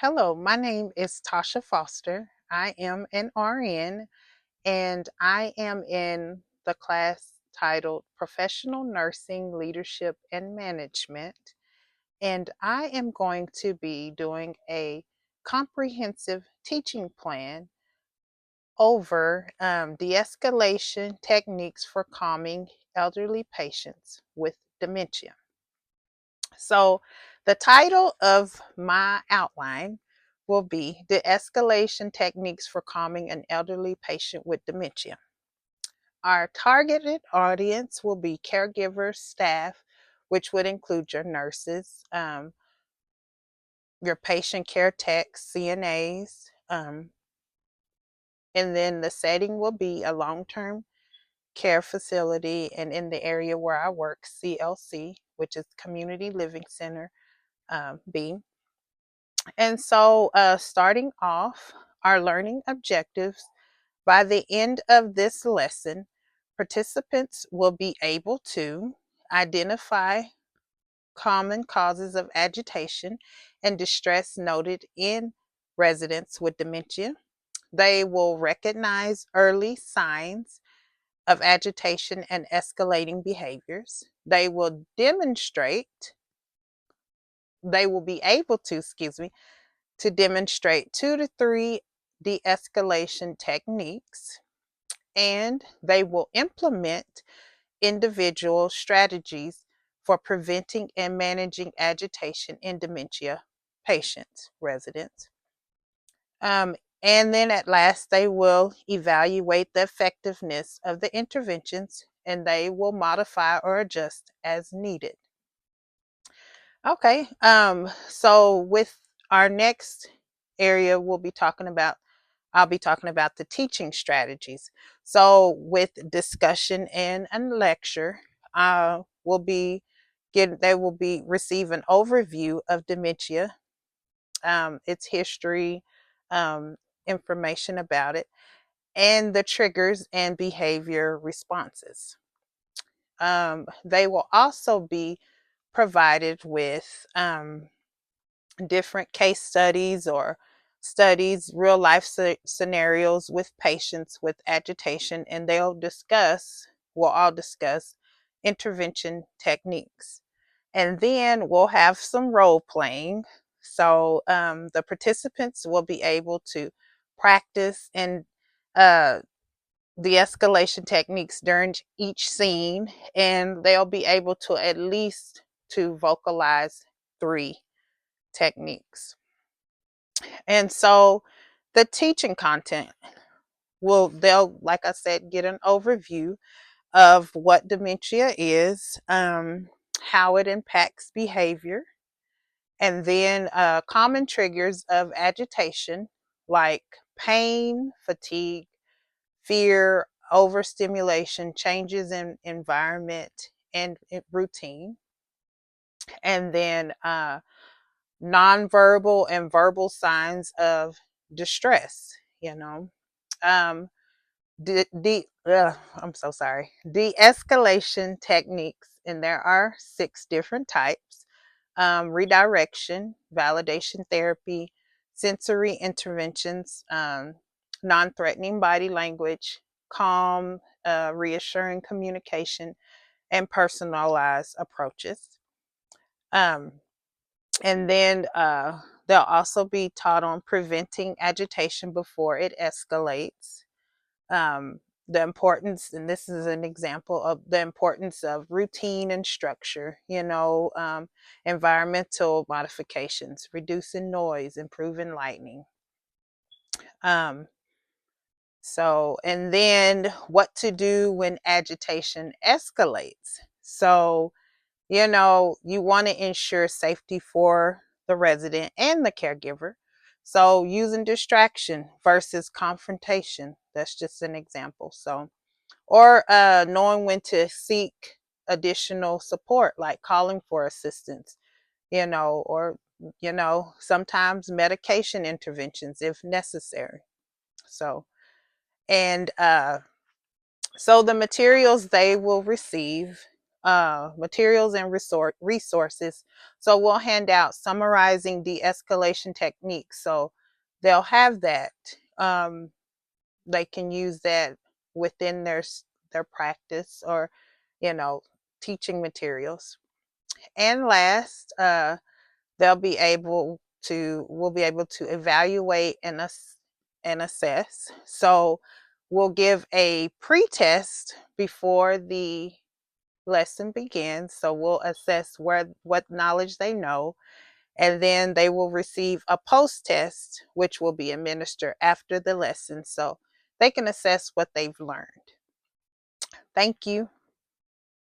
Hello, my name is Tasha Foster. I am an RN and I am in the class titled Professional Nursing Leadership and Management. And I am going to be doing a comprehensive teaching plan over de-escalation techniques for calming elderly patients with dementia. So, the title of my outline will be De-escalation Techniques for Calming an Elderly Patient with Dementia. Our targeted audience will be caregivers, staff, which would include your nurses, your patient care techs, CNAs, and then the setting will be a long term care facility, and in the area where I work, CLC, which is Community Living Center B. And so, starting off, our learning objectives by the end of this lesson, participants will be able to identify common causes of agitation and distress noted in residents with dementia. They will recognize early signs of agitation and escalating behaviors. They will be able to, to demonstrate 2 to 3 de escalation techniques, and they will implement individual strategies for preventing and managing agitation in dementia patients, residents. And then at last, they will evaluate the effectiveness of the interventions and they will modify or adjust as needed. Okay, so with our next area, I'll be talking about the teaching strategies. So with discussion and a lecture, they will be receive an overview of dementia, its history, um, information about it, and the triggers and behavior responses. They will also be provided with different case studies or real life scenarios with patients with agitation, and we'll all discuss intervention techniques. And then we'll have some role playing. So the participants will be able to practice and uh, the escalation techniques during each scene, and they'll be able to at least to vocalize 3 techniques. And so the teaching content they'll, like I said, get an overview of what dementia is, how it impacts behavior, and then common triggers of agitation like pain, fatigue, fear, overstimulation, changes in environment and routine, and then nonverbal and verbal signs of distress, you know. Um, I'm so sorry. De-escalation techniques, and there are 6 different types: redirection, validation therapy, sensory interventions, non-threatening body language, calm, reassuring communication, and personalized approaches. Um, and then they'll also be taught on preventing agitation before it escalates. Um, the importance, and this is an example of the importance of routine and structure, environmental modifications, reducing noise, improving lighting. Um, and then what to do when agitation escalates. So, you want to ensure safety for the resident and the caregiver. So, using distraction versus confrontation, that's just an example. So, or knowing when to seek additional support, like calling for assistance, or, sometimes medication interventions if necessary. So, and so the materials they will receive materials and resources. So we'll hand out summarizing de-escalation techniques. So they'll have that. They can use that within their practice or, you know, teaching materials. And last, they'll be able to we'll be able to evaluate and assess. So we'll give a pre-test before the lesson begins. So we'll assess what knowledge they know, and then they will receive a post-test, which will be administered after the lesson, so they can assess what they've learned. Thank you.